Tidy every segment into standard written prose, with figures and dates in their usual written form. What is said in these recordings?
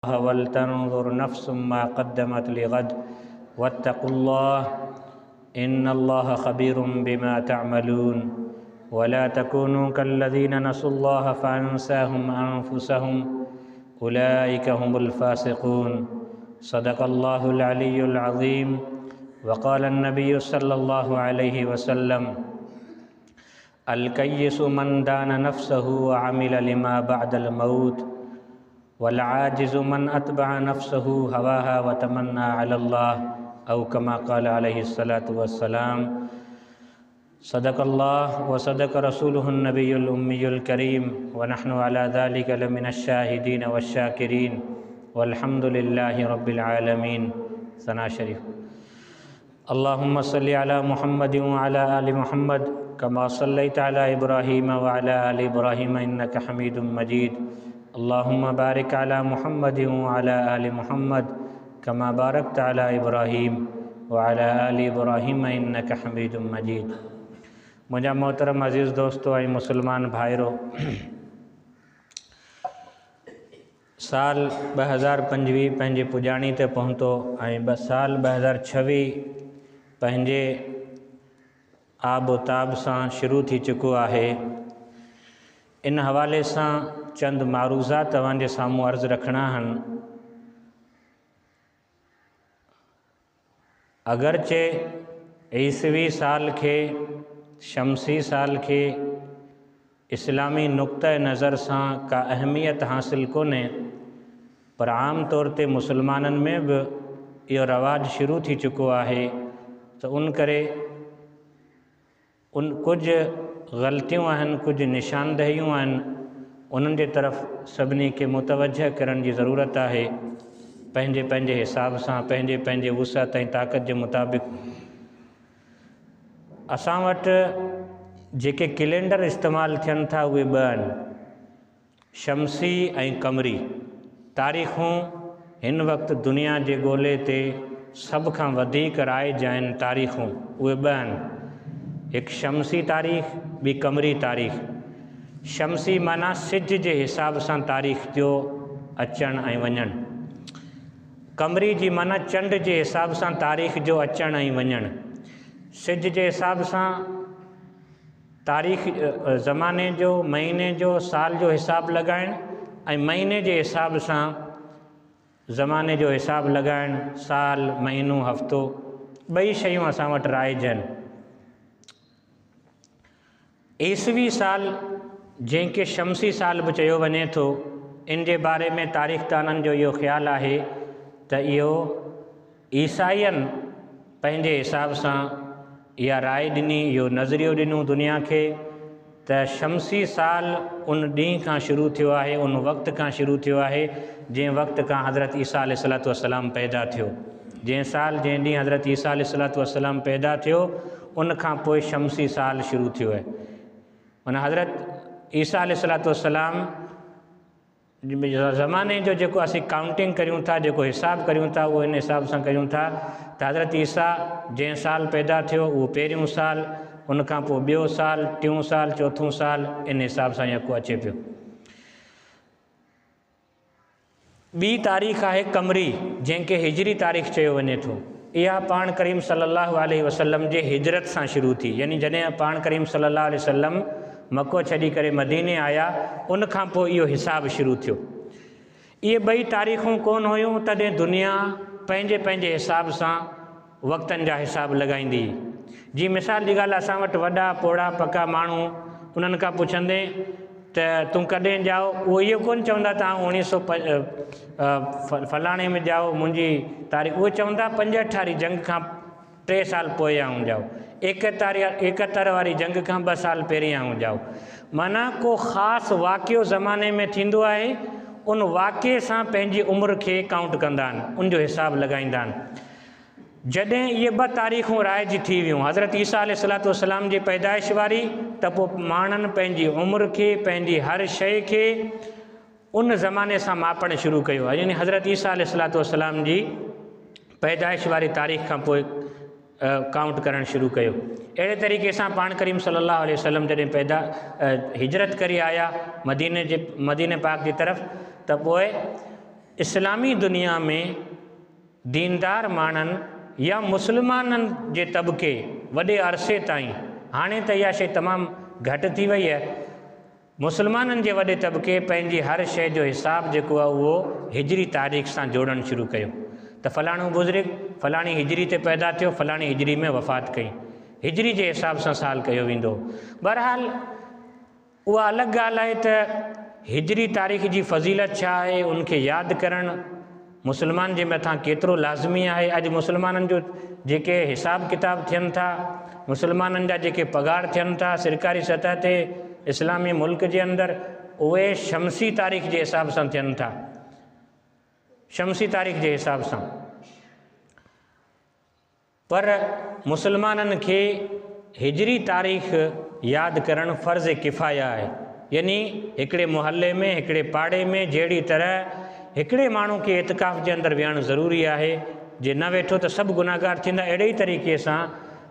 वलतंजुर नफ्सुम मा क़द्दमत लिग़द वत्तक़ुल्लाह इन्नल्लाह ख़बीरुम बिमा तअमलून वला तकूनू कल्लज़ीना नसुल्लाह फ़अंसाहुम अनफुसहुम उलाइका हुमुल फ़ासिक़ून। सदक़ल्लाहुल अलियुल अज़ीम। वक़ाल अन्नबिय्यु सल्लल्लाहु अलैहि वसल्लम अल-कय्यिसु मन दाना नफ्सहु व अमिल लिमा बअदल मौत वल आजिज़ु मन अतबअ नफ्सहु हवाहा व तमन्ना अलल्लाह औ कमा क़ाल अलैहिस्सलातु वस्सलाम। सदक़ल्लाह व सदक़ रसूलुहुन नबियुल उम्मियुल करीम व नहनु अला ज़ालिका लमिनश्शाहिदीन वश्शाकिरीन वल्हम्दुलिल्लाहि रब्बिल आलमीन। सना शरीफ। अल्लाहुम्मा सल्लि अला मुहम्मदिन व अला आलि मुहम्मद कमा सल्लैता अला इब्राहीम व अला आलि इब्राहीम इन्नका हमीदुम मजीद। अल्लाहुम्मा बारिक अला मुहम्मदिन व अला आलि मुहम्मद कमा बारकता अला इब्राहीम व अला आलि इब्राहीम इन्नका हमीदुम मजीद। मुंहिंजा मोहतरम अज़ीज़ दोस्तों ऐं मुसलमान भाइरो, साल 2025 पंहिंजे पुॼाणी ते पहुतो ऐं साल 2026 पंहिंजे आब ताब सां शुरू थी चुको आहे। इन हवाले सां चंद मारूज़ा तव्हांजे साम्हूं अर्ज़ु रखणा आहिनि। अगरचे ईसवी साल खे शमसी साल खे इस्लामी नुक़्ते नज़र सां का अहमियत हासिल कोन्हे, पर आम तौर ते मुसलमाननि में बि इहो रवाज शुरू थी चुको आहे। त उन करे कुझु ग़लतियूं आहिनि, कुझु निशानदेहियूं आहिनि, उन्हनि जे तरफ़ सभिनी खे मुतवजह करण जी ज़रूरत आहे। पंहिंजे पंहिंजे हिसाब सां, पंहिंजे पंहिंजे वुसअत ऐं ताक़त जे मुताबिक़ असां वटि जेके कैलेंडर इस्तेमालु थियनि था उहे ॿ आहिनि, शमसी ऐं क़मरी तारीख़ूं। हिन वक़्तु दुनिया जे ॻोल्हे ते सभ खां वधीक राइज आहिनि तारीख़ूं, उहे ॿ आहिनि, हिकु शमसी तारीख़, ॿी क़मरी तारीख़। शमसी माना सिज जे हिसाब सां तारीख़ जो अचणु ऐं वञणु, क़मरी जी माना चंड जे हिसाब सां तारीख़ जो अचणु ऐं वञणु। सिज जे हिसाब सां तारीख़ ज़माने जो, महीने जो, साल जो हिसाब लॻाइणु ऐं महीने जे हिसाब सां ज़माने जो हिसाब लॻाइणु, साल, महीनो, हफ़्तो, ॿई शयूं असां वटि राइज आहिनि। ईसवी साल जंहिंखे शमसी साल बि चयो वञे थो, इन जे बारे में तारीख़दाननि जो इहो ख़्यालु आहे त इहो ईसाईअनि पंहिंजे हिसाब सां इहा राय ॾिनी, इहो नज़रियो ॾिनो दुनिया खे त शमसी साल उन ॾींहं खां शुरू थियो आहे, उन वक़्त खां शुरू थियो आहे जंहिं वक़्त खां हज़रत ईसा अलैहिस्सलातु वस्सलाम पैदा थियो। जंहिं ॾींहुं हज़रत ईसा अलैहिस्सलातु वस्सलाम पैदा थियो, उन खां पोइ शमसी साल शुरू थियो आहे। माना हज़रत ईसा अलैहिस्सलातु वस्सलाम ज़माने जो जेको असीं काउंटिंग करियूं था, जेको हिसाबु करियूं था, उहो इन हिसाब सां करियूं था त हज़रत ईसा जंहिं साल पैदा थियो उहो पहिरियों साल, उन खां पोइ ॿियो साल, टियों साल, चोथों साल, इन हिसाब सां यको अचे पियो। ॿी तारीख़ आहे क़मरी, जंहिंखे हिजरी तारीख़ चयो वञे थो। इहा पाण करीम सल्लल्लाहु अलैहि वसल्लम जे हिजरत सां शुरू थी, यानी जॾहिं पाण करीम सल्लल्लाहु अलैहि वसल्लम मको छॾी करे मदीने आया, उन खां पोइ इहो हिसाबु शुरू थियो। इहे ॿई तारीख़ूं कोन हुयूं तॾहिं दुनिया पंहिंजे पंहिंजे हिसाब सां वक़्तनि जा हिसाब लॻाईंदी। जीअं मिसाल जी ॻाल्हि, असां वटि वॾा पोड़ा पका माण्हू, उन्हनि खां पुछंदे त तूं कॾहिं ॼाओ, उहो इहो कोन चवंदा तव्हां 1900 फलाणे में ॼाओ, मुंहिंजी तारीख़, उहे चवंदा 45 जंग खां 3 साल पोइ आऊं ॼाओ, 71 वारी जंग खां 2 साल पहिरीं आऊं ॼाओ। माना को ख़ासि वाक़ियो ज़माने में थींदो आहे, उन वाक़िए सां पंहिंजी उमिरि खे काउंट कंदा आहिनि, उनजो हिसाबु लॻाईंदा आहिनि। जॾहिं इहे 2 तारीख़ूं राइज थी वियूं, हज़रत ईसा अलैहिस्सलातु वस्सलाम जी पैदाइश वारी, त पोइ माण्हुनि पंहिंजी उमिरि खे, पंहिंजी हर शइ खे उन ज़माने सां मापणु शुरू कयो आहे। यानी हज़रत ईसा अलैहिस्सलातु वस्सलाम जी पैदाइश वारी तारीख़ खां पोइ काउंट करणु शुरू कयो। अहिड़े तरीक़े सां पाण करीम सल्लल्लाहु अलैहि वसल्लम जॾहिं हिजरत करे आया मदीने पाक जी तरफ़, त पोइ इस्लामी दुनिया में दीनदार माण्हुनि या मुस्लमाननि जे तबिके वॾे अरसे ताईं, हाणे त इहा शइ तमामु घटि थी वई आहे, मुस्लमाननि जे वॾे तबिके पंहिंजी हर शइ जो हिसाबु जेको आहे उहो हिजरी तारीख़ सां जोड़णु शुरू कयो त फलाणो बुज़ुर्ग फलाणी हिजरी ते पैदा थियो, फलाणी हिजरी में वफ़ात कई, हिजरी जे हिसाब सां साल कयो वेंदो। बहरहाल उहा अलॻि ॻाल्हि आहे त हिजरी तारीख़ जी फ़ज़ीलत छा आहे, उनखे यादि करणु मुस्लमान जे मथां केतिरो लाज़मी आहे। अॼु मुस्लमाननि जो जेके हिसाब किताब थियनि था, मुस्लमाननि जा जेके पगार थियनि था सरकारी सतह ते इस्लामी मुल्क जे अंदरि, उहे शमसी तारीख़ जे हिसाब सां थियनि था, शमसी तारीख़ जे हिसाब सां। पर मुस्लमाननि खे हिजरी तारीख़ यादि करणु फ़र्ज़ किफ़ाया आहे। यानी हिकिड़े मुहल्ले में, हिकिड़े पाड़े में जहिड़ी तरह हिकिड़े माण्हू खे एतिकाफ़ जे अंदरि विहणु ज़रूरी आहे, जे न वेठो त सभु गुनाहगार थींदा, अहिड़े ई तरीक़े सां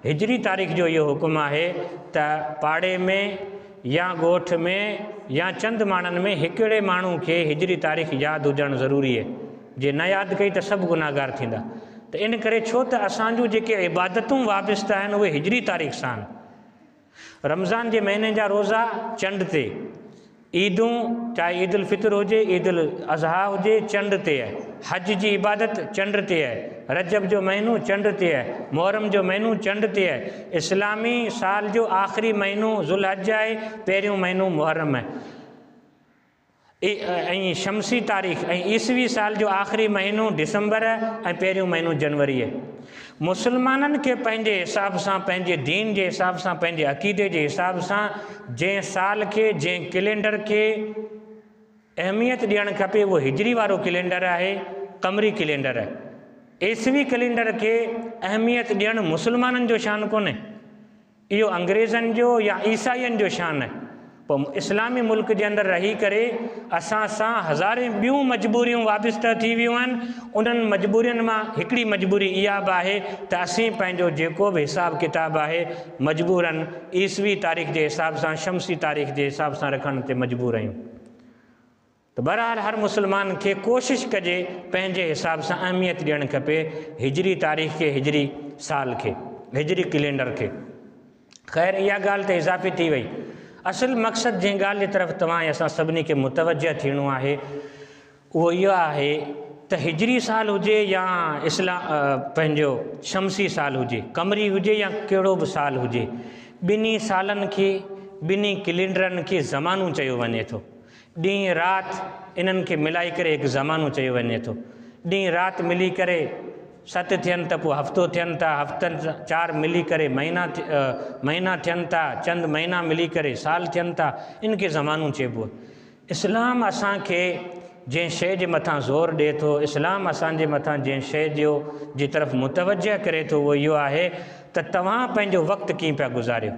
हिजरी तारीख़ जो इहो हुकुम आहे त पाड़े में या ॻोठ में या चंद माण्हुनि में हिकिड़े माण्हू खे हिजरी तारीख़ यादि हुजणु ज़रूरी आहे, जे न यादि कई त सभु गुनाहगार थींदा। त इन करे छो त असांजूं जेके इबादतूं वाबिस्ता आहिनि उहे हिजरी तारीख़ सां आहिनि। रमज़ान जे महीने जा रोज़ा चंड ते, ईदूं चाहे ईद उल फितर हुजे, ईद उल अज़हा हुजे, चंड ते आहे, हज जी इबादत चंड ते आहे, रजब जो महीनो चंड ते आहे, मुहर्रम जो महीनो चंड ते आहे, इस्लामी साल जो आख़िरी महीनो ज़ुल हज आहे, पहिरियों महीनो मुहर्रम आहे, ऐं शमसी तारीख़ ऐं ईसवी साल जो आख़िरी महीनो दिसंबर ऐं पहिरियों महीनो जनवरी आहे। मुस्लमाननि खे पंहिंजे हिसाब सां, पंहिंजे दीन जे हिसाब सां, पंहिंजे अक़ीदे जे हिसाब सां जंहिं साल खे, जंहिं कैलेंडर खे अहमियत ॾियणु खपे उहो हिजरी वारो कैलेंडर आहे, क़मरी कैलेंडर आहे। ईसवी कैलेंडर खे अहमियत ॾियणु मुस्लमाननि जो शान कोन्हे, इहो अंग्रेज़नि जो या ईसाईनि जो शान आहे। पोइ इस्लामी मुल्क जे अंदरि रही करे असां सां हज़ारे ॿियूं मजबूरियूं वाबिस्ता थी वियूं आहिनि। उन्हनि मजबूरियुनि मां हिकिड़ी मजबूरी इहा बि आहे त असीं पंहिंजो जेको बि हिसाब किताब आहे मजबूरनि ईसवी तारीख़ जे हिसाब सां, शमसी तारीख़ जे हिसाब सां रखण ते मजबूर आहियूं। त बहरहाल हर मुस्लमान खे कोशिशि कजे पंहिंजे हिसाब सां अहमियत ॾियणु खपे हिजरी तारीख़ खे, हिजरी साल खे, हिजरी कैलेंडर खे। ख़ैर इहा ॻाल्हि त इज़ाफ़ी थी वई। असुलु मक़सदु जंहिं ॻाल्हि जी तरफ़ तव्हां असां सभिनी खे मुतवजह थियणो आहे उहो इहो आहे त हिजरी साल हुजे या पंहिंजो शमसी साल हुजे, क़मरी हुजे या कहिड़ो बि साल हुजे, ॿिन्ही सालनि खे, ॿिन्ही कैलेंडरनि खे ज़मानो चयो वञे थो। ॾींहुं राति इन्हनि खे मिलाए करे हिकु ज़मानो चयो वञे थो। ॾींहुं राति मिली करे 7 थियनि त पोइ हफ़्तो थियनि था, हफ़्तनि 4 मिली करे महीना थियनि था, चंद महीना मिली करे साल थियनि था, इनखे ज़मानो चइबो आहे। इस्लाम असांखे जंहिं शइ जे मथां ज़ोर ॾिए थो, इस्लाम असांजे मथां जंहिं शइ जी तरफ़ मुतवजह करे थो उहो इहो आहे त तव्हां पंहिंजो वक़्तु कीअं पिया गुज़ारियो,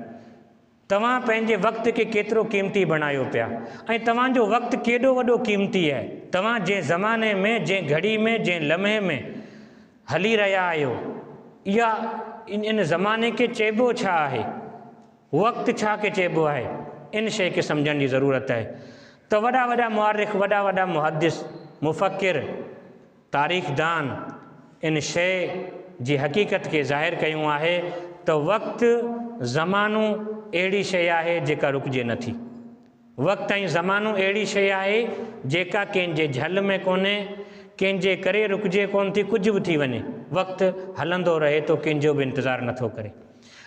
तव्हां पंहिंजे वक़्त खे केतिरो क़ीमती बणायो पिया, ऐं तव्हांजो वक़्तु केॾो वॾो क़ीमती आहे। तव्हां जंहिं ज़माने में, जंहिं घड़ी में, जंहिं लम्हे में हली रहिया आहियो, इहा इन ज़माने खे चइबो छा आहे, वक़्तु छा खे चइबो आहे, इन शइ खे सम्झण जी ज़रूरत आहे। त वॾा वॾा मुआरिख़, वॾा वॾा मुहदिस, मुफ़क्किर, तारीख़दान इन शइ जी हक़ीक़त खे ज़ाहिर कयूं आहे त वक़्तु ज़मानो अहिड़ी शइ आहे जेका रुकिजे नथी। वक़्तु ऐं ज़मानो अहिड़ी शइ आहे जेका कंहिंजे झल में कोन्हे, कंहिंजे करे रुकिजे कोन थी, कुझु बि थी वञे, वक़्तु हलंदो रहे थो, कंहिंजो बि इंतज़ारु नथो करे।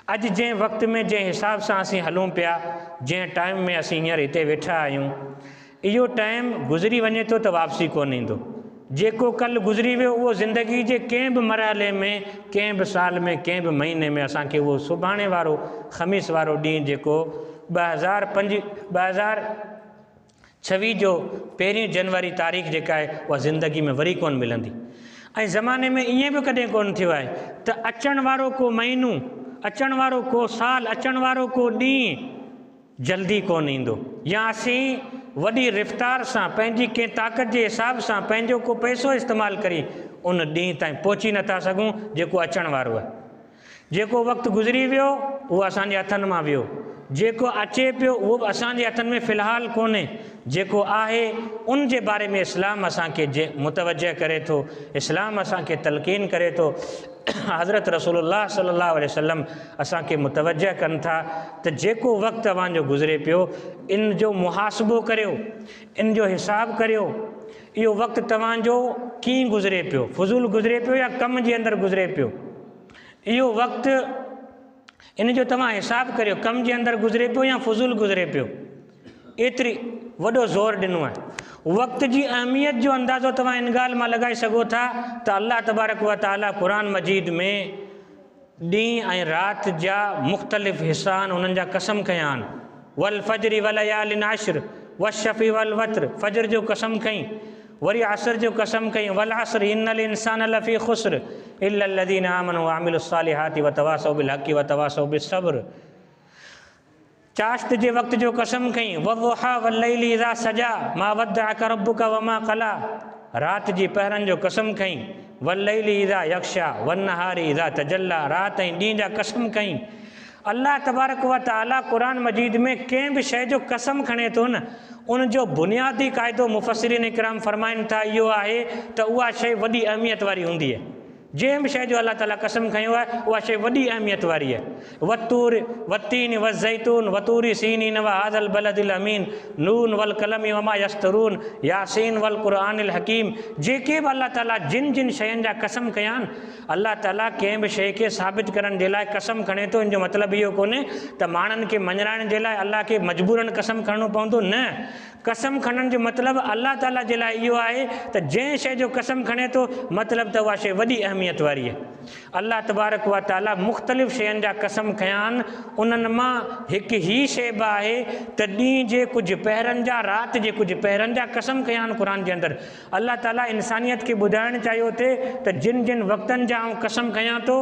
अॼु जंहिं वक़्त में, जंहिं हिसाब सां असीं हलूं पिया, जंहिं टाइम में असीं हींअर हिते वेठा आहियूं, इहो टाइम गुज़री वञे थो त वापसी कोन ईंदो। जेको कल्ह गुज़री वियो उहो ज़िंदगी जे कंहिं बि मरहले में, कंहिं बि साल में, कंहिं बि महीने में असांखे उहो सुभाणे वारो ख़मीस वारो ॾींहुं जेको 2026 जो 1 जनवरी तारीख़ जेका आहे उहा ज़िंदगी में वरी कोन मिलंदी। ऐं ज़माने में ईअं बि कॾहिं कोन थियो आहे त अचण वारो को महीनो, अचण वारो को साल, अचण वारो को ॾींहुं जल्दी कोन ईंदो, या असीं वॾी रफ़्तार सां पंहिंजी कंहिं ताक़त जे हिसाब सां पंहिंजो को पैसो इस्तेमालु करी उन ॾींहुं ताईं पहुची नथा सघूं जेको अचण वारो आहे। जेको वक़्तु गुज़री वियो उहो असांजे हथनि मां वियो, जेको अचे पियो उहो बि असांजे हथनि में फ़िलहालु कोन्हे, जेको आहे उन जे बारे में इस्लाम असांखे मुतवजह करे थो, इस्लाम असांखे तलक़ीन करे थो। हज़रत रसूलुल्लाह सल्लल्लाहु अलैहि वसल्लम असांखे मुतवजह कनि था त जेको वक़्तु तव्हांजो गुज़रे पियो इन जो मुहासिबो करियो, इन जो हिसाबु करियो, इहो वक़्तु तव्हांजो कीअं गुज़रे पियो, फ़ुज़ूल गुज़रे पियो या कम जे अंदरि गुज़रे पियो। इहो वक़्तु इन जो तव्हां हिसाबु करियो, कम जे अंदरि गुज़रे पियो या फ़ुज़ूल गुज़रे पियो। एतिरी वॾो ज़ोर ॾिनो आहे। वक़्त जी अहमियत जो अंदाज़ो तव्हां इन ॻाल्हि मां लॻाए सघो था त अल्लाह तबारक व ताला क़ुर मजीद में ॾींहुं ऐं राति जा मुख़्तलिफ़ हिस्सा आहिनि, उन्हनि जा कसम कया आहिनि। वल फ़ज्रि वलयालिन अश्र वश्शफ़ी वल वत्र, फ़ज्र जो कसम कई, वरी असर जो कसम कई, वल असर इन्नल इंसान लफ़ी ख़ुस्र इल्लल लज़ीना आमनू व अमिलुस सालिहाति व तवासौ बिल हक़्क़ि व तवासौ बिस सब्र। चाश्त जे वक़्त जो कसम कई, वद्दुहा वल्लैलि इज़ा सजा मा वद्दअक रब्बुक व मा क़ला। राति जी पहरनि जो कसम कई, वल्लैलि इज़ा यग़शा वन्नहारि इज़ा तजल्ला, राति ऐं ॾींहं जा कसम कई। अल्लाह तबारक व ताला क़ुर मजीद में कंहिं बि शइ जो कसम खणे थो न, उन जो बुनियादी क़ाइदो मुफ़स्सिरीन इकराम फरमाइनि था इहो आहे त उहा शइ वॾी अहमियत वारी हूंदी आहे। जंहिं बि शइ जो अल्लाह ताला कसम खयो आहे उहा शइ वॾी अहमियत वारी आहे। वतूर वत्तीन वज़ैतून वतूरी सीनीन व हाज़ल बलदिल अमीन नून वल कलमी वमा यस्तरून यासीन वल क़ुरआनिल हकीम। जेके बि अल्लाह ताला जिन जिन शयुनि जा कसम कया आहिनि, अल्लाह ताला कंहिं बि शइ खे साबित करण जे लाइ कसम खणे थो। इन जो मतिलबु इहो कोन्हे त माण्हुनि खे मञाइण जे लाइ अल्लाह खे मजबूरन कसम खणणो पवंदो, न। कसम खणण जो मतिलबु अल्लाह ताला जे लाइ इहो आहे त जंहिं शइ जो कसम खणे थो मतिलबु त उहा शइ वॾी अहमियत वारी आहे। अल्लाह तबारक व ताला मुख़्तलिफ़ शयुनि जा कसम खया आहिनि, उन्हनि मां हिकु ई शइ बि आहे त ॾींहं जे कुझु पहिरनि जा, राति जे कुझु पहिरनि जा कसम कया आहिनि क़ुर जे अंदरि। अल्लाह ताला इंसानियत खे ॿुधाइणु चाहियो थिए त जिन जिन वक़्तनि जा आउं कसम कयां थो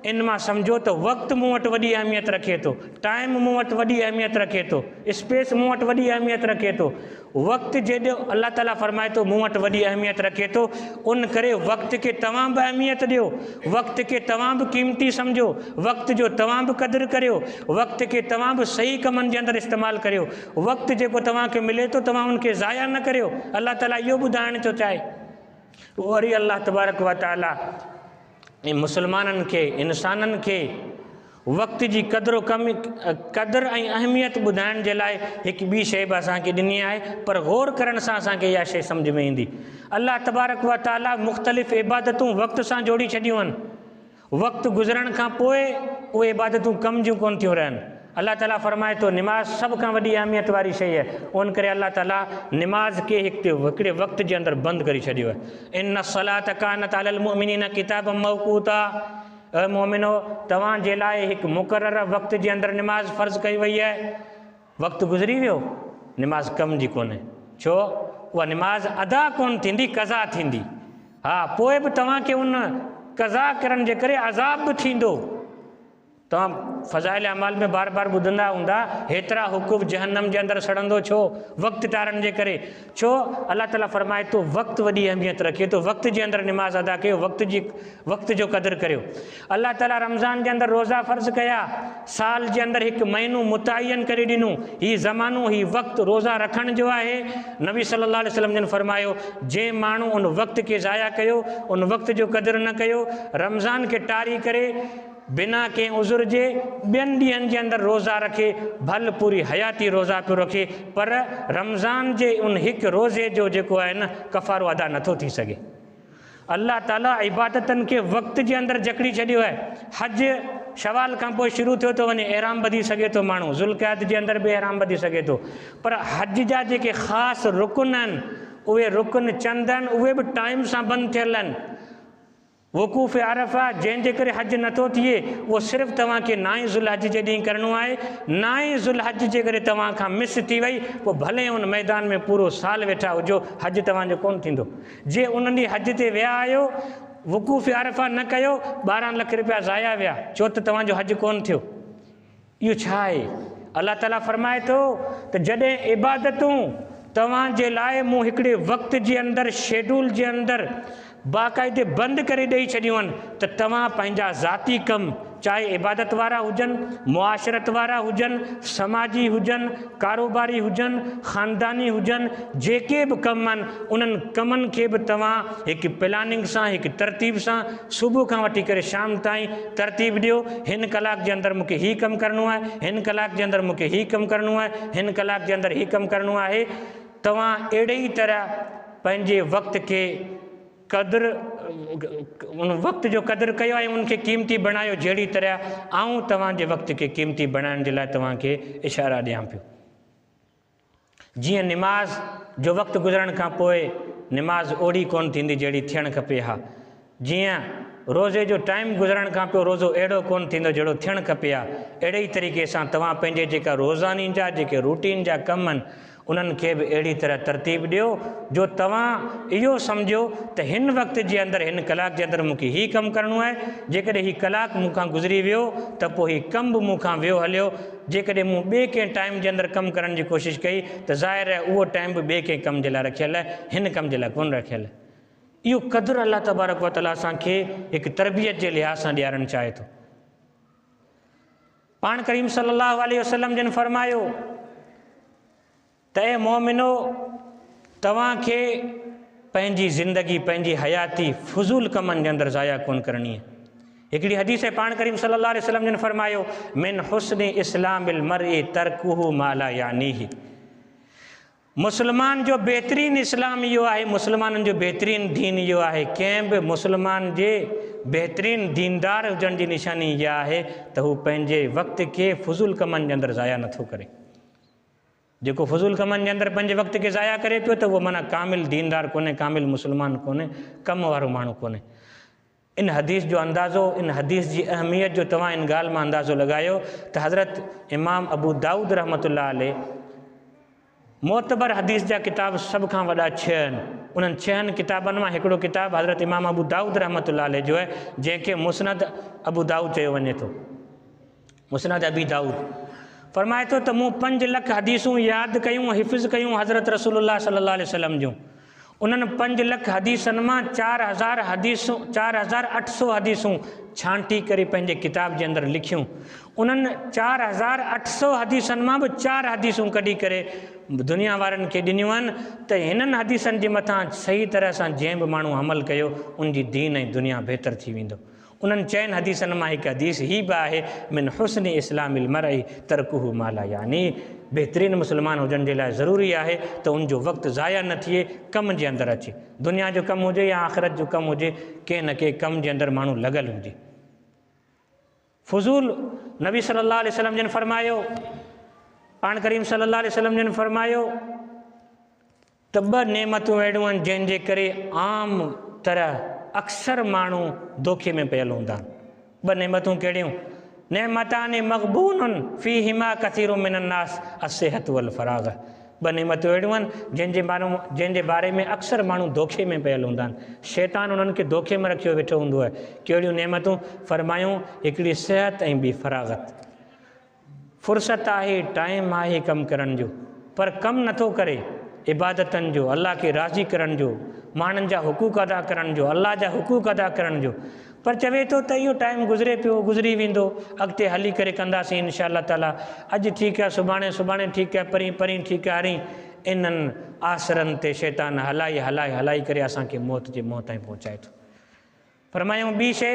इन मां सम्झो त वक़्तु मूं वटि वॾी अहमियत रखे थो, टाइम मूं वटि वॾी अहमियत रखे थो, स्पेस मूं वटि वॾी अहमियत रखे थो। वक़्तु जेॾो अल्लाह ताला फरमाए थो मूं वटि वॾी अहमियत रखे थो, उन करे वक़्त खे तव्हां बि अहमियत ॾियो, वक़्त खे तव्हां बि क़ीमती सम्झो, वक़्त जो तव्हां बि क़दुरु करियो, वक़्त खे तव्हां बि सही कमनि जे अंदरि इस्तेमालु करियो। वक़्तु जेको तव्हांखे मिले थो तव्हां उनखे ज़ाया न करियो। अल्लाह ताला इहो ॿुधाइणु थो चाहे। वरी अल्लाह तबारक व ताला मुस्लमाननि खे, इंसाननि खे वक़्त जी क़दुरु ऐं अहमियत ॿुधाइण जे लाइ हिकु ॿी शइ बि असांखे ॾिनी आहे, पर गौर करण सां असांखे इहा शइ सम्झ में ईंदी। अल्लाह तबारक व ताला मुख़्तलिफ़ इबादतूं वक़्त सां जोड़ी छॾियूं आहिनि। वक़्तु गुज़रण खां पोइ उहे इबादतूं कम जूं कोन थियूं रहनि। अल्लाह ताला फरमाए थो निमाज़ सभ खां वॾी अहमियत वारी शइ आहे, उन करे अल्लाह ताला निमाज़ खे हिकिड़े वक़्त जे अंदरि बंदि करे छॾियो आहे। इन्न सलात कानत अलल मुमिनीन किताबम मौक़ूता। मोमिनो, तव्हांजे लाइ हिकु मुक़ररु वक़्त जे अंदरि निमाज़ फ़र्ज़ु कई वई आहे। वक़्तु गुज़री वियो, निमाज़ कम जी कोन्हे, छो उहा निमाज़ अदा कोन थींदी, क़ज़ा थींदी। हा, पोइ बि तव्हांखे उन क़ज़ा करण जे करे अज़ाब बि थींदो। तव्हां फ़ज़ाइल अमाल में बार बार ॿुधंदा हूंदा, हेतिरा हुक़ूक़ जहन्नम जे अंदरि सड़ंदो छो? वक़्तु टारण जे करे। छो? अल्लाह ताला फरमाए थो वक़्तु वॾी अहमियत रखे थो, वक़्त जे अंदरि निमाज़ अदा कयो, वक़्त जो क़दुरु करियो। अल्लाह ताला रमज़ान जे अंदरि रोज़ा फ़र्ज़ु कया, साल जे अंदरि हिकु महीनो मुतयन करे ॾिनो, हीउ ज़मानो, हीउ वक़्तु रोज़ा रखण जो आहे। नबी सल्लल्लाहु अलैहि वसल्लम जन फरमायो जंहिं माण्हू उन वक़्त खे ज़ाया कयो, उन वक़्त जो क़दुरु न कयो, रमज़ान खे टारी करे बिना कंहिं उज़ुर जे ॿियनि ॾींहंनि जे अंदरि रोज़ा रखे, भल पूरी हयाती रोज़ा पियो रखे, पर रमज़ान जे उन हिकु रोज़े जो जेको आहे न कफ़ारो अदा नथो थी सघे। अल्लाह ताला इबादतनि खे वक़्त जे अंदरि जकड़ी छॾियो आहे। हज शवाल खां पोइ शुरू थियो थो वञे, एराम ॿधी सघे थो माण्हू, ज़ुल्क़ाइद जे अंदरि बि एराम ॿधी सघे थो, पर हज जा जेके ख़ासि रुकन आहिनि, उहे रुकन चंद आहिनि, उहे बि टाइम सां बंदि थियल आहिनि। वक़ूफ़ अरफ़ा जंहिंजे करे हज नथो थिए, उहो सिर्फ़ु तव्हांखे 9 ज़ुल्हज जे ॾींहुं करिणो आहे। 9 ज़ुल्हज जे करे तव्हां खां मिस थी वई, पोइ भले उन मैदान में पूरो साल वेठा हुजो, हज तव्हांजो कोन थींदो। जे उन ॾींहुं हज ते विया आहियो, वक़ूफ़ अरफ़ा न कयो, 12 लख रुपया ज़ाया विया, छो त तव्हांजो हज कोन थियो। इहो छा आहे? अल्लाह ताला फरमाए थो त जॾहिं इबादतूं तव्हांजे लाइ मूं हिकिड़े वक़्त जे अंदरि, शेड्यूल जे अंदरि बाक़ाइदे बंदि करे ॾेई छॾियूं आहिनि, त तव्हां पंहिंजा ज़ाती कम, चाहे इबादत वारा हुजनि, मुआशरत वारा हुजनि, समाजी हुजनि, कारोबारी हुजनि, ख़ानदानी हुजनि, जेके बि कम आहिनि उन्हनि कमनि खे बि तव्हां हिकु प्लानिंग सां, हिकु तरतीब सां सुबुह खां वठी करे शाम ताईं तरतीब ॾियो। हिन कलाक जे अंदरि मूंखे हीउ कमु करिणो आहे, हिन कलाक जे अंदरि मूंखे हीउ कमु करिणो आहे, हिन कलाक जे अंदरि हीउ कमु करिणो आहे। तव्हां अहिड़े ई तरह पंहिंजे वक़्त खे क़दुरु, उन वक़्त जो क़दुरु कयो ऐं उनखे क़ीमती बणायो, जहिड़ी तरह आऊं तव्हांजे वक़्त खे क़ीमती बणाइण जे लाइ तव्हांखे इशारा ॾियां पियो। जीअं निमाज़ जो वक़्तु गुज़रण खां पोइ निमाज़ ओड़ी कोन थींदी जहिड़ी थियणु खपे हा, जीअं रोज़े जो टाइम गुज़रण खां पोइ रोज़ो अहिड़ो कोन थींदो जहिड़ो थियणु खपे हा, अहिड़े ई तरीक़े सां तव्हां पंहिंजे जेका रोज़ानी जा जेके रूटीन जा कम आहिनि उन्हनि खे बि अहिड़ी तरह तरतीब ॾियो जो तव्हां इहो सम्झो त हिन वक़्त जे अंदरि, हिन कलाक जे अंदरि मूंखे हीउ कमु करिणो आहे। जेकॾहिं हीउ कलाकु मूंखां गुज़री वियो त पोइ हीउ कमु बि मूंखां वियो हलियो। जेकॾहिं मूं ॿिए कंहिं टाइम जे अंदरि कमु करण जी कोशिशि कई त ज़ाहिर आहे उहो टाइम बि ॿिए कंहिं कम जे लाइ रखियलु आहे, हिन कम जे लाइ कोन रखियलु आहे। इहो क़दुरु अलाह तबारक व तआला असांखे हिकु तरबियत जे लिहाज़ सां ॾियारणु चाहे थो। पाण करीम सल्लल्लाहु अलैहि वसल्लम जिन फरमायो त ए मोमिनो, तव्हांखे पंहिंजी ज़िंदगी, पंहिंजी हयाती फ़ुज़ूल कमनि जे अंदरि ज़ाया कोन करणी आहे। हिकिड़ी हदीस है, पाण करीम सल्लल्लाहु अलैहि वसल्लम जिन फरमायो मिन हुस्नि इस्लामिल मर्इ तर्कुहु मा ला यानीहि। मुस्लमान जो बहितरीनु इस्लाम इहो आहे, मुस्लमाननि जो बहितरीनु दीन इहो आहे, कंहिं बि मुस्लमान जे बहितरीनु दीनदार हुजण जी निशानी इहा आहे त हू पंहिंजे वक़्त खे फ़ुज़ूल कमनि जे अंदरि ज़ाया नथो करे। जेको फ़ुज़ूल कमनि जे अंदरि पंहिंजे वक़्त खे ज़ाया करे पियो त उहो माना कामिल दीनदार कोन्हे, कामिल मुस्लमान कोन्हे, कम वारो माण्हू कोन्हे। इन हदीस जो अंदाज़ो, इन हदीस जी अहमियत जो तव्हां इन ॻाल्हि मां अंदाज़ो लॻायो त हज़रत इमाम अबू दाऊद रहमतुल्लाह अलैह मोतबर हदीस जा किताब सभ खां वॾा 6 आहिनि। उन्हनि 6 किताबनि मां हिकिड़ो किताबु हज़रत इमाम अबू दाऊद रहमतुल्लाह अलैह जो आहे, जंहिंखे मुस्नद अबू दाऊद चयो वञे थो, मुस्नद अबी दाऊद। फरमाए थो त मूं 5 लख हदीसूं यादि कयूं, हिफ़्ज़ कयूं हज़रत रसूलुल्लाह सल्लल्लाहु अलैहि वसल्लम जूं। उन्हनि 5 लख हदीसनि मां 4000 हदीसूं, 4800 हदीसूं छांटी करे पंहिंजे किताब जे अंदरि लिखियूं। उन्हनि 4800 हदीसनि मां बि 4 हदीसूं कढी करे दुनिया वारनि खे ॾिनियूं आहिनि त हिननि हदीसनि जे मथां सही तरह सां जंहिं बि माण्हू अमल कयो उनजी दीन ऐं दुनिया बहितर थी वेंदो। उन्हनि 4 हदीसनि मां हिकु हदीस ही बि आहे मिन हुस्नि इस्लामिल मर्इ तर्कुहु मा ला यानी। बहितरीनु मुस्लमान हुजण जे लाइ ज़रूरी आहे त उनजो वक़्तु ज़ाया न थिए, कम जे अंदरि अचे। दुनिया जो कमु हुजे या आख़िरत जो कमु हुजे, कंहिं न कंहिं कम जे अंदरि माण्हू लॻल हुजे। फ़ुज़ूल नबी सल्लल्लाहु अलैहि वसल्लम जिन फरमायो, पाण करीम सल्लल्लाहु अलैहि वसल्लम जिन फरमायो त 2 नेमतूं अहिड़ियूं आहिनि जंहिंजे करे आम तरह अक्सर माण्हू धोखे में पियल हूंदा आहिनि। 2 नेमतूं कहिड़ियूं? नेमतानि मग़बूनुन फ़ीहिमा कसीरुम मिनन नास अस्सिहत वल फ़राग़। 2 नेमतूं अहिड़ियूं आहिनि जंहिंजे बारे में अक्सर माण्हू धोखे में पियल हूंदा आहिनि। शैतान उन्हनि खे धोखे में रखियो वेठो हूंदो आहे। कहिड़ियूं नेमतूं? फरमायूं हिकिड़ी सिहत ऐं ॿी फ़राग़त। फ़ुर्सत आहे, टाइम आहे कमु करण जो, पर कमु नथो करे, इबादतनि जो, अल्लाह खे राज़ी करण जो, माण्हुनि जा हुकूक अदा करण जो, अल्लाह जा हुकूक अदा करण जो, पर चवे थो त इहो टाइम गुज़रे पियो, गुज़री वेंदो, अॻिते हली करे कंदासीं इंशा अल्लाह ताला, अॼु ठीकु आहे, सुभाणे ठीकु आहे, परीं ठीकु आहे, हरी इन्हनि आसरनि ते शैतान हलाई करे असांखे मौत जे मुंहं ताईं पहुचाए थो। फरमायूं ॿी शइ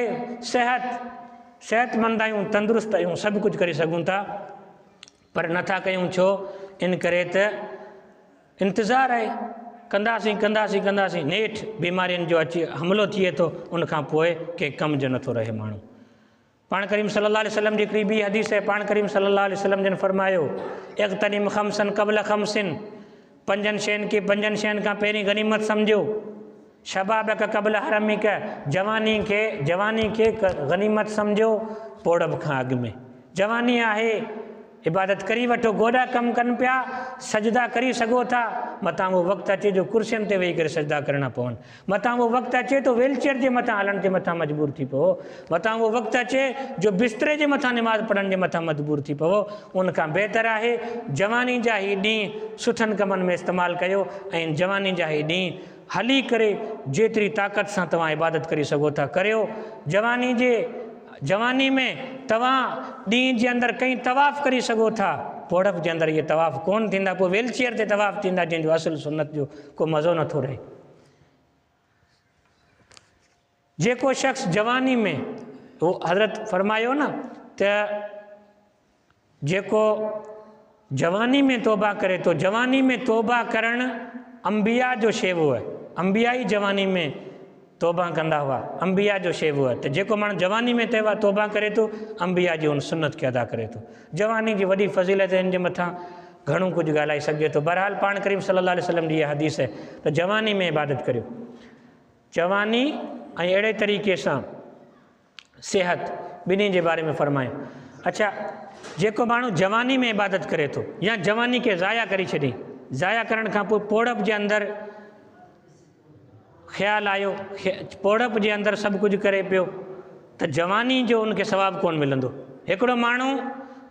सेहतमंद आहियूं, तंदुरुस्त आहियूं, सभु कुझु करे सघूं था, पर नथा कयूं। छो? इन करे त इंतज़ारु आहे, कंदासीं नेठि बीमारियुनि जो अची हमिलो थिए थो, उनखां पोइ कंहिं कम जो नथो रहे माण्हू। पाण करीम सल्लल्लाहु अलैहि वसल्लम जी हिकिड़ी ॿी हदीस आहे, पाण करीम सल्लल्लाहु अलैहि वसल्लम जिन फरमायो इग़्तनिम ख़म्सन क़ब्ल ख़म्सिन। 5 शयुनि खे 5 शयुनि खां पहिरीं गनीमत सम्झो। शबाबक क़ब्ल हरमिक, जवानी खे गनीमत सम्झो पोड़ब खां अॻु में। जवानी आहे, इबादत करी वठो, गोॾा कमु कनि पिया, सजदा करी सघो था, मथां उहो वक़्तु अचे जो कुर्सियुनि ते वेही करे सजदा करणा पवनि, मथां उहो वक़्तु अचे तो व्हीलचेयर जे मथां हलण जे मथां मजबूर थी पवो, मथां उहो वक़्तु अचे जो बिस्तरे जे मथां निमाज़ पढ़ण जे मथां मजबूर थी पवो। उनखां बहितर आहे जवानी जा ई ॾींहं सुठनि कमनि में इस्तेमालु कयो ऐं जवानी जा ई ॾींहं हली करे जेतिरी ताक़त सां तव्हां इबादत करी सघो था करियो। जवानी जे जवानी में तव्हां ॾींहं जे अंदरि कई तवाफ़ करी सघो था, पोड़प जे अंदरि इहे तवाफ़ कोन थींदा, पोइ व्हीलचेयर ते तवाफ़ थींदा, जंहिंजो असुलु सुन्नत जो को मज़ो नथो रहे। जेको शख़्स जवानी में, वो हज़रत फरमायो न त जेको जवानी में तौबा करे तो जवानी में तौबा करणु अंबिया जो शेवो आहे, अंबिया ई जवानी में तौबा कंदा हुआ, अंबिया जो शेवो आहे। त जेको माण्हू जवानी में तौबा करे थो, अंबिया जी उन सुन्नत खे अदा करे थो। जवानी जी वॾी फ़ज़ीलत हिन जे मथां घणो कुझु ॻाल्हाए सघिजे थो। बहरहाल पाण करीम सल्लल्लाहु अलैहि वसल्लम जी इहा हदीस आहे त जवानी में इबादत करियो। जवानी ऐं अहिड़े तरीक़े सां सिहत ॿिन्ही जे बारे में फरमायो। अच्छा, जेको माण्हू जवानी में इबादत करे थो या जवानी खे ज़ाया करे छॾी, ज़ाया करण खां पोइ पोड़प जे अंदरि ख़्यालु आयो, पोड़प जे अंदरि सभु कुझु करे पियो, त जवानी जो उनखे सवाबु कोन मिलंदो। हिकिड़ो माण्हू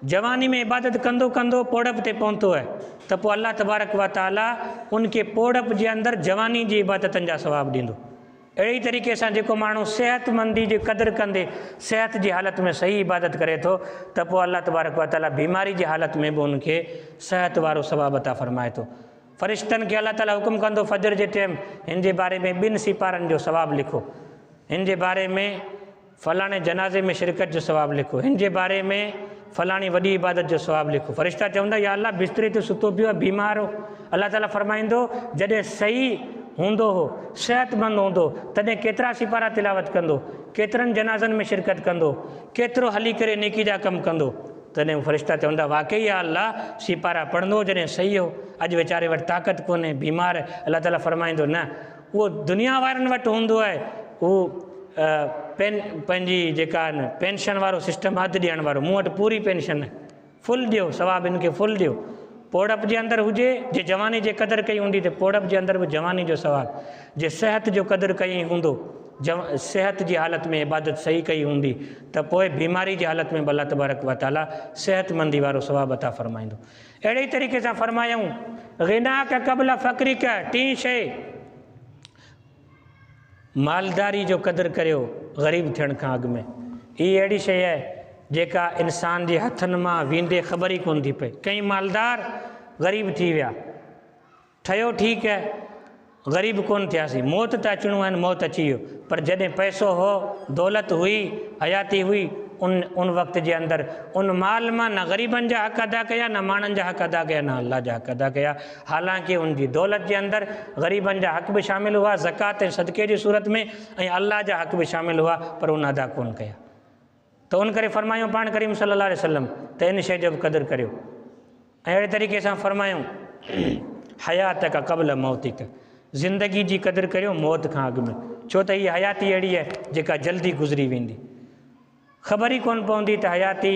जवानी में इबादत कंदो कंदो पोड़प ते पहुतो आहे त पोइ अल्लाह तबारक व ताला उनखे पोड़प जे अंदरि जवानी जी इबादतनि जा सवाबु ॾींदो। अहिड़ी तरीक़े सां जेको माण्हू सिहतमंदी जी क़दुरु कंदे सिहत जी हालत में सही इबादत करे थो त पोइ अल्लाह तबारक व ताला बीमारी जी हालत में बि उनखे सिहत वारो सवाबु अता फ़रमाए थो। फ़रिश्तनि खे अल्लाह ताला हुकुम कंदो फजर जे टाइम हिन जे बारे में 2 सिपारनि जो सवाबु लिखो, हिन जे बारे में फलाणे जनाज़े में शिरकत जो सवाबु लिखो, हिन जे बारे में फलाणी वॾी इबादत जो सवाबु लिखो। फ़रिश्ता चवंदा या अल्लाह बिस्तरे ते सुतो पियो आहे, बीमार हो। अल्लाह ताला फ़रमाईंदो जॾहिं सही हूंदो हो, सिहतमंद हूंदो, तॾहिं केतिरा सिपारा तिलावत कंदो, केतिरनि जनाज़नि में शिरकत कंदो, केतिरो हली करे नेकी जा कमु कंदो। तॾहिं फ़रिश्ता चवंदा वाक़ई आहे अल्लाह सिपारा पढ़ंदो जॾहिं सही हो, अॼु वीचारे वटि ताक़त कोन्हे, बीमार आहे। अल्लाह ताला फ़रमाईंदो न, उहो दुनिया वारनि वटि हूंदो आहे, उहो पंहिंजी जेका पेंशन वारो सिस्टम अधु ॾियण वारो, मूं वटि पूरी पेंशन आहे, फुल ॾियो सवाबु, हिनखे फुल ॾियो। पोड़प जे अंदरि हुजे, जे जवानी जे क़दुरु कई हूंदी त पोड़प जे अंदरि बि जवानी जो सवाबु, जे सिहत जो क़दुरु कई हूंदो, सिहत जी हालत में इबादत सही कई हूंदी त पोइ बीमारी जी हालत में अल्लाह तबारक व ताला सिहतमंदी वारो सवाबु अता फ़रमाईंदो। अहिड़े तरीक़े सां फ़रमायूं ग़िना का क़ब्ल फ़क़्री का, टी शइ मालदारी जो क़दुरु करियो ग़रीब थियण खां अॻु में। हीअ अहिड़ी शइ आहे जेका इंसान जे हथनि मां वेंदे ख़बर ई कोन थी पए। कई मालदार ग़रीब थी विया, ठहियो ठीकु आहे, ग़रीब कोन थियासीं, मौत त अचिणो आहे, मौत अची वियो, पर जॾहिं पैसो हो, दौलत हुई, हयाती हुई, उन वक़्त जे अंदरि उन माल मां न ग़रीबनि जा हक़ अदा कया, न माण्हुनि जा हक़ अदा कया, न अल्लाह जा हक़ अदा कया। हालांकि उनजी दौलत जे अंदरि ग़रीबनि जा हक़ बि शामिल हुआ ज़कात ऐं सदक़े जी सूरत में, ऐं अल्लाह जा हक़ बि शामिल हुआ, पर उन अदा कोन कया। त उन करे फ़रमायूं पाण करीम सल्लल्लाहु अलैहि वसल्लम त इन शइ जो बि क़दुरु करियो। ऐं अहिड़े तरीक़े सां फ़रमायूं हयात का क़ब्ल मौतिक, ज़िंदगी जी क़दुरु करियो मौत खां अॻु में, छो त हीअ हयाती अहिड़ी आहे जेका जल्दी गुज़री वेंदी, ख़बर ई कोन पवंदी त हयाती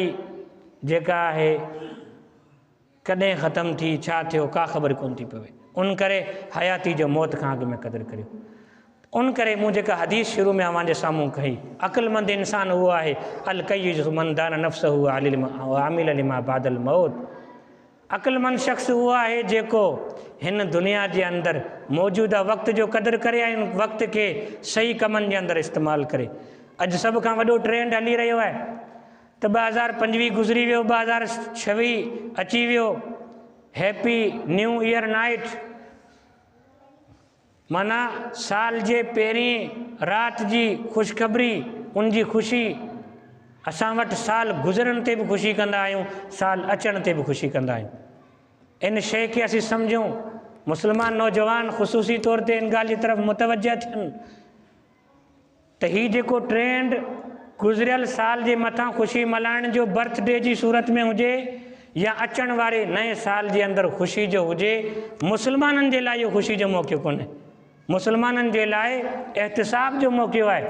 जेका आहे कॾहिं ख़तमु थी, छा थियो, का ख़बर कोन थी पवे। उन करे हयाती जो मौत खां अॻु में क़दुरु करियो। उन करे मूं जेका हदीस शुरू में अव्हांजे साम्हूं कई, अक़ुलमंद इंसान उहो आहे अल कय्यिसु मन दान नफ़्सहु आमिल लिमा बादल मौत। अक़ुलमंद शख़्स उहो आहे जेको हिन दुनिया जे अंदरि मौजूदा वक़्त जो क़दुरु करे ऐं वक़्त खे सही कमनि जे अंदरि इस्तेमालु करे। अॼु सभ खां वॾो ट्रेंड हली रहियो आहे त 2025 गुज़री वियो, 2026 अची वियो, हैप्पी न्यू ईयर नाइट, माना साल जे पहिरीं राति जी ख़ुशख़बरी, उनजी ख़ुशी। असां वटि साल गुज़रण ते बि ख़ुशी कंदा आहियूं, साल अचण ते बि ख़ुशी कंदा आहियूं। इन शइ खे असीं सम्झूं, मुस्लमान नौजवान ख़ुसूसी तौर ते इन ॻाल्हि जी तरफ़ मुतवजह थियनि त हीउ जेको ट्रेंड गुज़रियल साल जे मथां ख़ुशी मल्हाइण जो बर्थडे जी सूरत में हुजे या अचण वारे नए साल जे अंदरि ख़ुशी जो हुजे, मुस्लमाननि जे लाइ इहो ख़ुशी जो मौक़ो कोन्हे। मुस्लमाननि जे लाइ एहतिसाब जो मौक़ो आहे।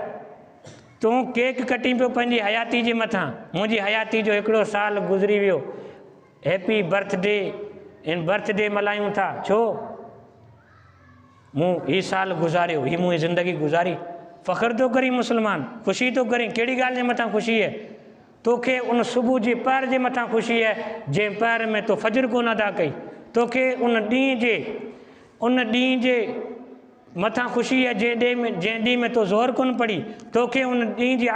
तूं केक कटी पियो पंहिंजी हयाती जे मथां, मुंहिंजी हयाती जो हिकिड़ो साल गुज़री वियो, हैप्पी बर्थडे, इन बर्थडे मल्हायूं था, छो मूं हीउ साल गुज़ारियो, हीअ मुंहिंजी ज़िंदगी गुज़ारी। फ़ख़्रु थो करी मुस्लमान, ख़ुशी थो करी, कहिड़ी ॻाल्हि जे मथां ख़ुशी आहे? तोखे उन सुबुह जे पहर जे मथां ख़ुशी आहे जंहिं पहर में तो फजर कोन अदा कई, तोखे उन ॾींहं जे मथा ख़ुशी है जंहिं ॾींहं में तो ज़ोहर कोन पढ़ी, तोखे उन ॾींहं जी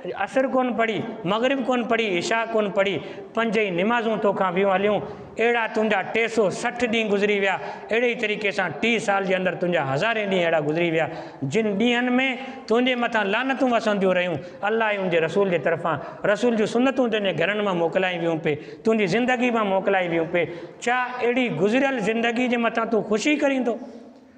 असर कोन पढ़ी, मग़रिब कोन पढ़ी, इशा कोन पढ़ी, 5 ई निमाज़ूं तोखां वियूं हलियूं, अहिड़ा तुंहिंजा 360 ॾींहं गुज़री विया। अहिड़े ई तरीक़े सां 30 साल जे अंदरि तुंहिंजा 1000 ॾींहं अहिड़ा गुज़री विया जिन ॾींहंनि में तुंहिंजे मथां लानतूं वसंदियूं रहियूं। अलाह ऐं उनजे रसूल जे तरफ़ां रसूल जूं सुनतूं तुंहिंजे घरनि मां मोकिलाई वियूं पे, तुंहिंजी ज़िंदगी मां मोकिलाई वियूं पे। छा अहिड़ी गुज़िरियल ज़िंदगी जे मथां तूं ख़ुशी करींदो?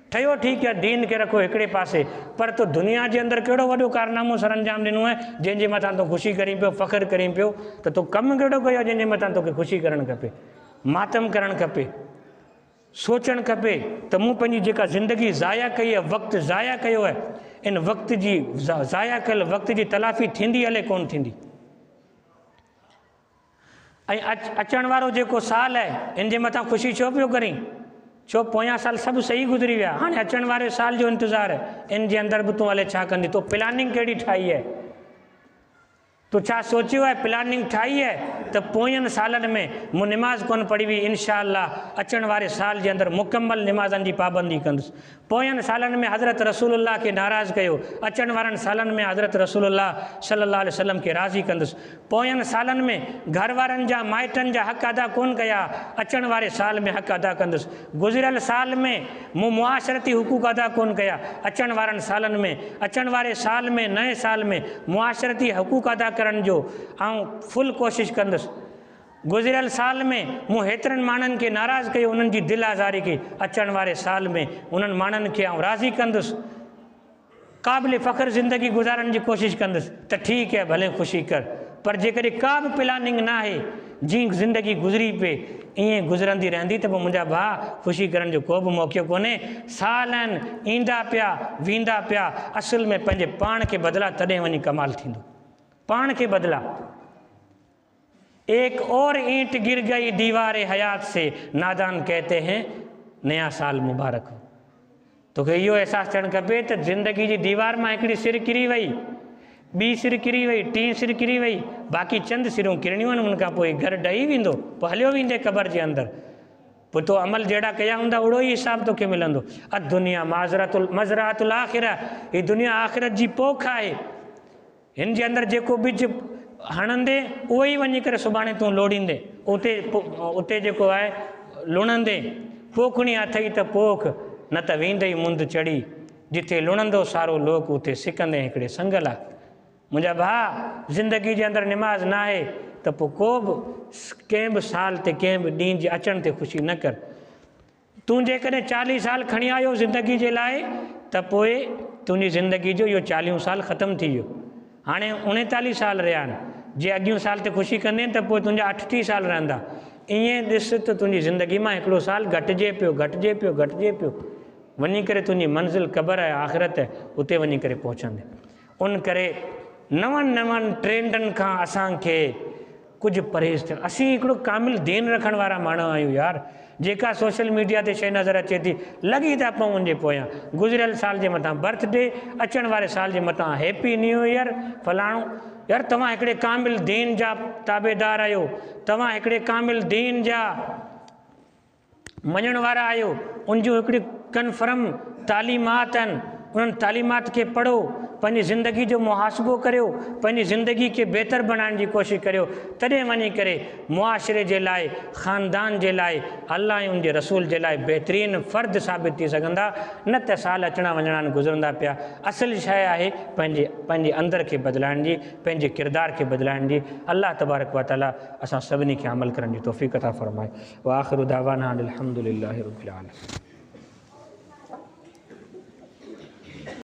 ठहियो ठीकु आहे, दीन खे रखो हिकिड़े पासे, पर तो दुनिया जे अंदरि कहिड़ो वॾो कारनामो सर अंजाम ॾिनो आहे जंहिंजे मथां तूं ख़ुशी करीं पियो, फ़ख़्रु करीं पियो? त तूं कमु कहिड़ो कयो जंहिंजे मथां तोखे ख़ुशी करणु खपे, मातम करणु खपे, सोचणु खपे त मूं पंहिंजी जेका ज़िंदगी ज़ाया कई आहे, वक़्तु ज़ाया कयो आहे, इन वक़्त जी ज़ाया कयल वक़्त जी तलाफ़ी थींदी हले कोन थींदी? ऐं अचण वारो जेको साल आहे इन जे मथां ख़ुशी छो पियो करीं? छो पोयां साल सभु सही गुज़री विया, हाणे अचण वारे साल जो इंतज़ारु आहे। इन जे अंदरि बि तूं हले छा कंदी? तो प्लानिंग कहिड़ी ठाही आहे? तो छा सोचियो आहे, प्लानिंग ठाही आहे त पोयनि सालनि में मूं निमाज़ कोन पढ़ी हुई, इंशा अल्लाह अचण वारे साल जे अंदरि मुकमल निमाज़नि जी पाबंदी कंदुसि। पोयनि सालनि में हज़रत रसूलुल्लाह खे नाराज़ कयो, अचण वारनि सालनि में हज़रत रसूलुल्लाह सल्लल्लाहु अलैहि वसल्लम खे राज़ी कंदुसि। पोयनि सालनि में घर वारनि जा माइटनि जा हक़ अदा कोन कया, अचण वारे साल में हक़ अदा कंदुसि। गुज़िरियल साल में मूं मुआशरती हुकूक अदा कोन कया, अचण वारनि सालनि में, अचण वारे साल में, नए साल में मुआशरती हुकूक अदा करण जो ऐं फुल कोशिशि कंदुसि। गुज़िरियल साल में मूं हेतिरनि माण्हुनि खे नाराज़ कयो, उन्हनि जी दिलि आज़ारी खे, अचण वारे साल में उन्हनि माण्हुनि खे आउं राज़ी कंदुसि, क़ाबिल फ़ख़्रु ज़िंदगी गुज़ारण जी कोशिशि कंदुसि। त ठीकु आहे, भले ख़ुशी कर, पर जेकॾहिं का बि प्लानिंग न आहे, जीअं ज़िंदगी गुज़री पए ईअं गुज़रंदी रहंदी त पोइ मुंहिंजा भाउ ख़ुशी करण जो को बि मौक़ो कोन्हे। साल आहिनि, ईंदा पिया वेंदा पिया, असुल में पंहिंजे पाण खे बदिला, तॾहिं वञी कमाल थींदो। पाण खे बदिला। एक और ईंट गिर गई दीवारे हयात से, नादान कहते हैं नया साल मुबारक हो। तोखे इहो अहसासु थियणु खपे त ज़िंदगी जी दीवार मां हिकिड़ी सिर किरी वई, ॿी सिर किरी वई, टीं सिर किरी वई, बाक़ी चंद सिरूं किरणियूं आहिनि, उनखां पोइ घर ॾही वेंदो, पोइ हलियो वेंदे क़बर जे अंदरि। पोइ तो अमल जहिड़ा कया हूंदा ओड़ो ई हिसाब तोखे मिलंदो। दुनिया मज़रातुल आख़िरा, हीअ दुनिया आख़िरत जी पोख आहे। हिन जे अंदरि जेको बिज हणंदे उहो ई वञी करे सुभाणे तूं लोड़ींदे, उते जेको आहे लुणंदे। पोखणी अथई त पोख, न त वेंदई मुंदि चढ़ी, जिथे लुणंदो सारो लोक उते सिकंदे हिकिड़े संगल आहे। मुंहिंजा भाउ, ज़िंदगी जे अंदरि निमाज़ न आहे त पोइ को बि कंहिं बि साल ते, कंहिं बि ॾींहं जे अचण ते ख़ुशी न कर। तूं जेकॾहिं 40 साल खणी आयो ज़िंदगी जे लाइ, त पोइ तुंहिंजी ज़िंदगी जो इहो 40 साल ख़तमु थी वियो। हाणे 39 साल रहिया आहिनि, जे अॻियूं साल ते ख़ुशी कंदे त पोइ तुंहिंजा 38 साल रहंदा। ईअं ॾिस त तुंहिंजी ज़िंदगी मां हिकिड़ो साल घटिजे पियो, घटिजे पियो, घटिजे पियो, वञी करे तुंहिंजी मंज़िल क़बर आहे, आख़िरत आहे, उते वञी करे पहुचंदे। उन करे नवनि ट्रेंडनि खां असांखे कुझु परहेज़ थियणु। असीं हिकिड़ो कामिल दीन रखण वारा माण्हू आहियूं यार। जेका सोशल मीडिया ते शइ नज़र अचे थी, लॻी था पऊं उनजे पोयां। गुज़िरियल साल जे मथां बर्थडे, अचण वारे साल जे मथां हैप्पी न्यू ईयर फलाणो। यार तव्हां हिकिड़े कामिल दीन जा ताबेदार आहियो, तव्हां हिकिड़े कामिल दीन जा मञण वारा आहियो। उन जूं हिकिड़ी कन्फर्म तालीमात आहिनि, उन्हनि तालीमात खे पढ़ो, पंहिंजी ज़िंदगी जो मुहासिबो करियो, पंहिंजी ज़िंदगी खे बहितर बणाइण जी कोशिशि करियो, तॾहिं वञी करे मुआशिरे जे लाइ, ख़ानदान जे लाइ, अल्लाह ऐं उनजे रसूल जे लाइ बहितरीनु फ़र्द साबित थी सघंदा। न त साल अचणा वञणा गुज़रंदा पिया। असुल शइ आहे पंहिंजे अंदर खे बदिलाइण जी, पंहिंजे किरदार खे बदिलाइण जी। अल्लाह तबारक व तआला असां सभिनी खे अमल करण जी तौफ़ीक़ अता फ़रमाए। व आख़िरु दावाना अनिल हम्दुलिल्लाहि रब्बिल आलमीन।